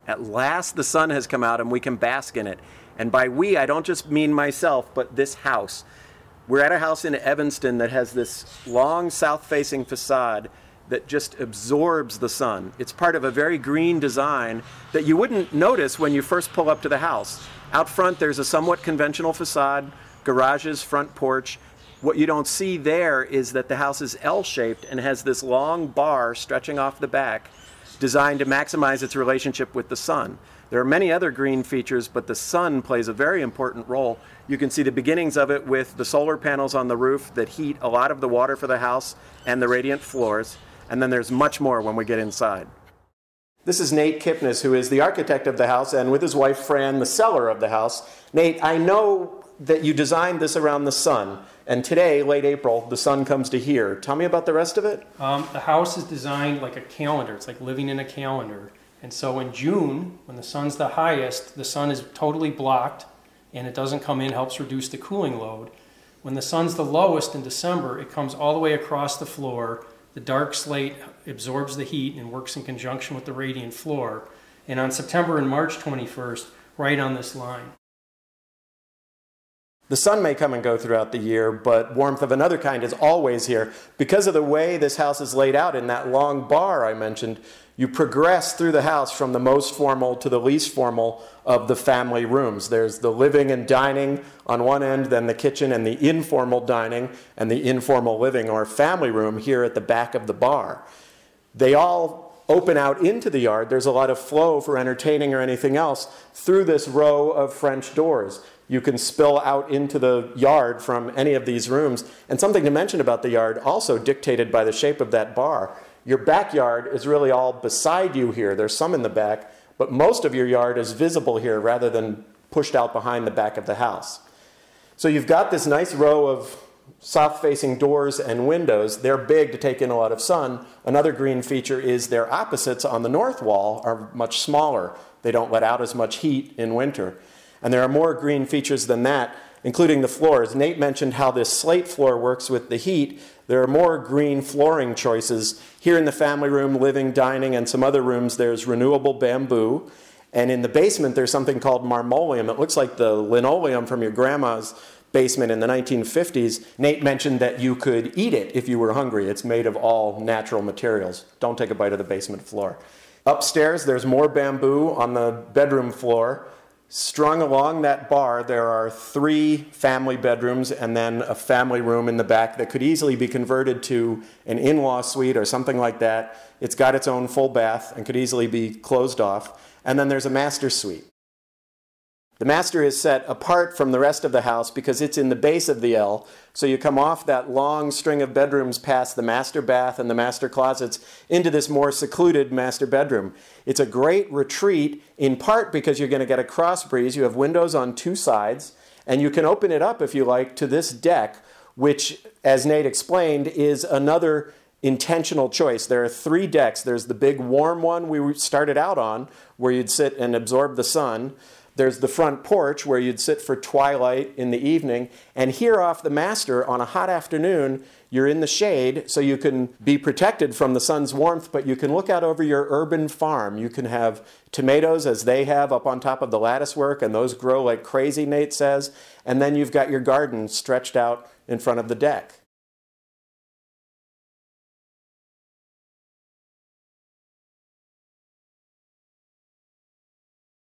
At last the sun has come out and we can bask in it. And by we, I don't just mean myself, but this house. We're at a house in Evanston that has this long south-facing facade that just absorbs the sun. It's part of a very green design that you wouldn't notice when you first pull up to the house. Out front there's a somewhat conventional facade, garages, front porch. What you don't see there is that the house is L-shaped and has this long bar stretching off the back, designed to maximize its relationship with the sun. There are many other green features, but the sun plays a very important role. You can see the beginnings of it with the solar panels on the roof that heat a lot of the water for the house and the radiant floors. And then there's much more when we get inside. This is Nate Kipnis, who is the architect of the house, and with his wife Fran, the seller of the house. Nate, I know that you designed this around the sun, and today, late April, the sun comes to here. Tell me about the rest of it. The house is designed like a calendar. It's like living in a calendar. And so in June, when the sun's the highest, the sun is totally blocked, and it doesn't come in, helps reduce the cooling load. When the sun's the lowest in December, it comes all the way across the floor. The dark slate absorbs the heat and works in conjunction with the radiant floor. And on September and March 21st, right on this line. The sun may come and go throughout the year, but warmth of another kind is always here. Because of the way this house is laid out in that long bar I mentioned, you progress through the house from the most formal to the least formal of the family rooms. There's the living and dining on one end, then the kitchen and the informal dining and the informal living or family room here at the back of the bar. They all open out into the yard. There's a lot of flow for entertaining or anything else through this row of French doors. You can spill out into the yard from any of these rooms. And something to mention about the yard, also dictated by the shape of that bar. Your backyard is really all beside you here. There's some in the back, but most of your yard is visible here rather than pushed out behind the back of the house. So you've got this nice row of south-facing doors and windows. They're big to take in a lot of sun. Another green feature is their opposites on the north wall are much smaller. They don't let out as much heat in winter. And there are more green features than that, including the floors. Nate mentioned how this slate floor works with the heat. There are more green flooring choices. Here in the family room, living, dining, and some other rooms, there's renewable bamboo. And in the basement, there's something called marmoleum. It looks like the linoleum from your grandma's basement in the 1950s. Nate mentioned that you could eat it if you were hungry. It's made of all natural materials. Don't take a bite of the basement floor. Upstairs, there's more bamboo on the bedroom floor. Strung along that bar, there are 3 family bedrooms and then a family room in the back that could easily be converted to an in-law suite or something like that. It's got its own full bath and could easily be closed off. And then there's a master suite. The master is set apart from the rest of the house because it's in the base of the L, so you come off that long string of bedrooms past the master bath and the master closets into this more secluded master bedroom. It's a great retreat, in part because you're going to get a cross breeze. You have windows on 2 sides, and you can open it up, if you like, to this deck, which, as Nate explained, is another intentional choice. There are 3 decks. There's the big warm one we started out on, where you'd sit and absorb the sun. There's the front porch where you'd sit for twilight in the evening. And here off the master on a hot afternoon, you're in the shade so you can be protected from the sun's warmth, but you can look out over your urban farm. You can have tomatoes as they have up on top of the latticework, and those grow like crazy, Nate says. And then you've got your garden stretched out in front of the deck.